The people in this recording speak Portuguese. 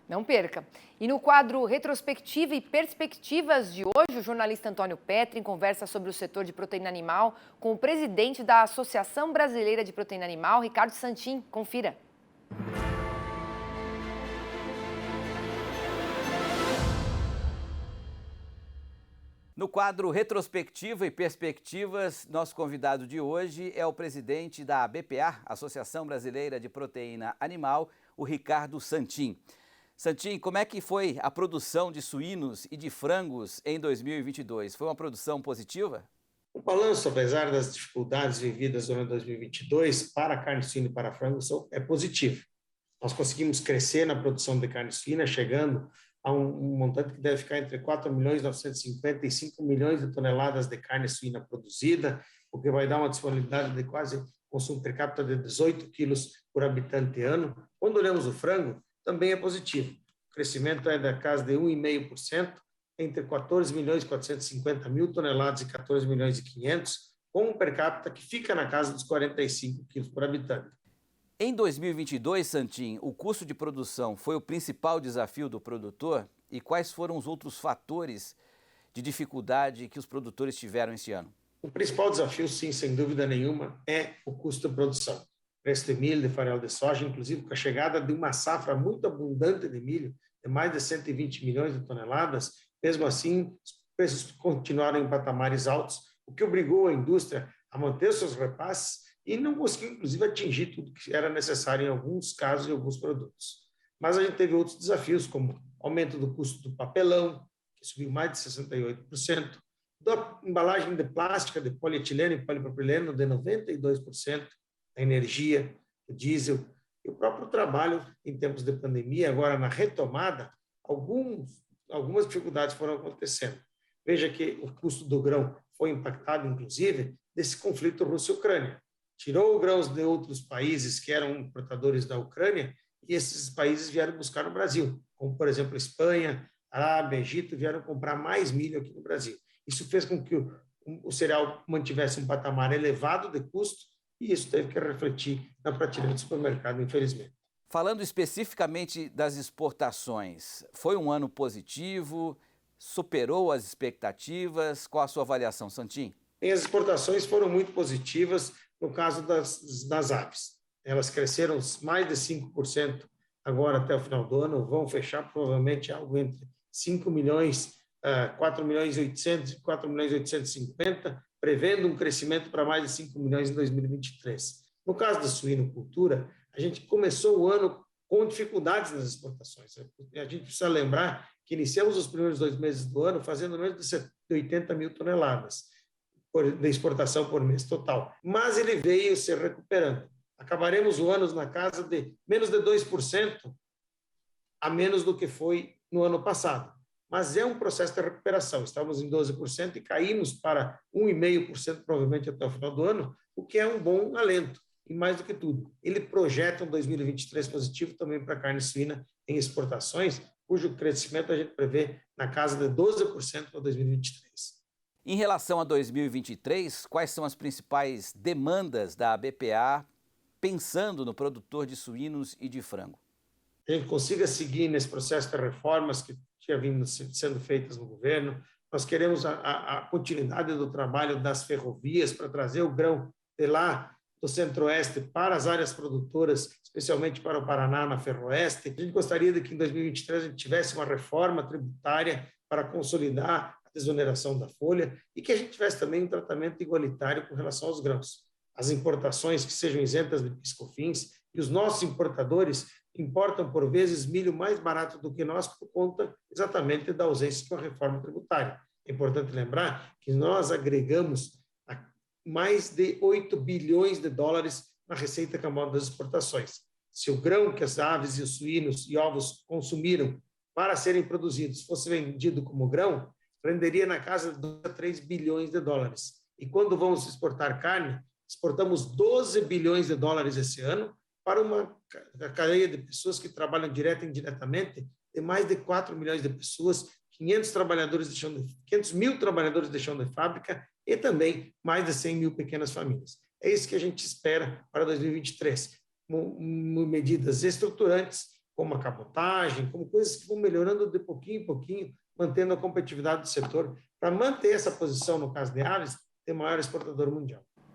Não perca! E no quadro Retrospectiva e Perspectivas de hoje, o jornalista Antônio Petrin conversa sobre o setor de proteína animal com o presidente da Associação Brasileira de Proteína Animal, Ricardo Santin. Confira! No quadro Retrospectiva e Perspectivas, nosso convidado de hoje é o presidente da ABPA, Associação Brasileira de Proteína Animal, o Ricardo Santin. Santin, como é que foi a produção de suínos e de frangos em 2022? Foi uma produção positiva? O balanço, apesar das dificuldades vividas durante 2022, para a carne suína e para frango, é positivo. Nós conseguimos crescer na produção de carne suína, chegando a um montante que deve ficar entre 4.950.000 e 5 milhões de toneladas de carne suína produzida, o que vai dar uma disponibilidade de quase consumo per capita de 18 quilos por habitante ano. Quando olhamos o frango, também é positivo. O crescimento é da casa de 1,5%, entre 14.450.000 toneladas e 14.500.000, com um per capita que fica na casa dos 45 quilos por habitante. Em 2022, Santin, o custo de produção foi o principal desafio do produtor? E quais foram os outros fatores de dificuldade que os produtores tiveram esse ano? O principal desafio, sim, sem dúvida nenhuma, é o custo de produção. Preço de milho, de farelo de soja, inclusive com a chegada de uma safra muito abundante de milho, de mais de 120 milhões de toneladas, mesmo assim, os preços continuaram em patamares altos, o que obrigou a indústria a manter seus repasses e não conseguiu, inclusive, atingir tudo que era necessário em alguns casos e alguns produtos. Mas a gente teve outros desafios, como aumento do custo do papelão, que subiu mais de 68%, da embalagem de plástica, de polietileno e polipropileno, de 92%, a energia, o diesel, e o próprio trabalho em tempos de pandemia, agora na retomada, algumas dificuldades foram acontecendo. Veja que o custo do grão foi impactado, inclusive, desse conflito Rússia-Ucrânia. Tirou grãos de outros países que eram importadores da Ucrânia e esses países vieram buscar no Brasil, como, por exemplo, Espanha, Arábia, Egito, vieram comprar mais milho aqui no Brasil. Isso fez com que o cereal mantivesse um patamar elevado de custo e isso teve que refletir na prateleira do supermercado, infelizmente. Falando especificamente das exportações, foi um ano positivo? Superou as expectativas? Qual a sua avaliação, Santin? As exportações foram muito positivas no caso das aves. Elas cresceram mais de 5% agora até o final do ano, vão fechar provavelmente algo entre 5 milhões, 4 milhões e 800 e 4 milhões e 850, prevendo um crescimento para mais de 5 milhões em 2023. No caso da suinocultura, a gente começou o ano com dificuldades nas exportações. A gente precisa lembrar que iniciamos os primeiros 2 meses do ano fazendo menos de 80 mil toneladas de exportação por mês total. Mas ele veio se recuperando. Acabaremos o ano na casa de menos de 2% a menos do que foi no ano passado. Mas é um processo de recuperação. Estávamos em 12% e caímos para 1,5% provavelmente até o final do ano, o que é um bom alento. E mais do que tudo, ele projeta um 2023 positivo também para a carne suína em exportações, cujo crescimento a gente prevê na casa de 12% para 2023. Em relação a 2023, quais são as principais demandas da ABPA pensando no produtor de suínos e de frango? A gente consiga seguir nesse processo de reformas que tinha vindo sendo feitas no governo. Nós queremos a continuidade do trabalho das ferrovias para trazer o grão de lá do Centro-Oeste para as áreas produtoras, especialmente para o Paraná, na Ferroeste. A gente gostaria de que em 2023 a gente tivesse uma reforma tributária para consolidar a desoneração da folha e que a gente tivesse também um tratamento igualitário com relação aos grãos. As importações que sejam isentas de PIS/COFINS e os nossos importadores importam, por vezes, milho mais barato do que nós por conta exatamente da ausência de uma reforma tributária. É importante lembrar que nós agregamos mais de 8 bilhões de dólares na receita cambial das exportações. Se o grão que as aves e os suínos e ovos consumiram para serem produzidos fosse vendido como grão, renderia na casa de 2 a 3 bilhões de dólares. E quando vamos exportar carne, exportamos 12 bilhões de dólares esse ano para uma cadeia de pessoas que trabalham direta e indiretamente, de mais de 4 milhões de pessoas, 500 mil trabalhadores deixando de fábrica e também mais de 100 mil pequenas famílias. É isso que a gente espera para 2023, medidas estruturantes como a cabotagem, como coisas que vão melhorando de pouquinho em pouquinho, mantendo a competitividade do setor, para manter essa posição, no caso de aves, de maior exportador mundial.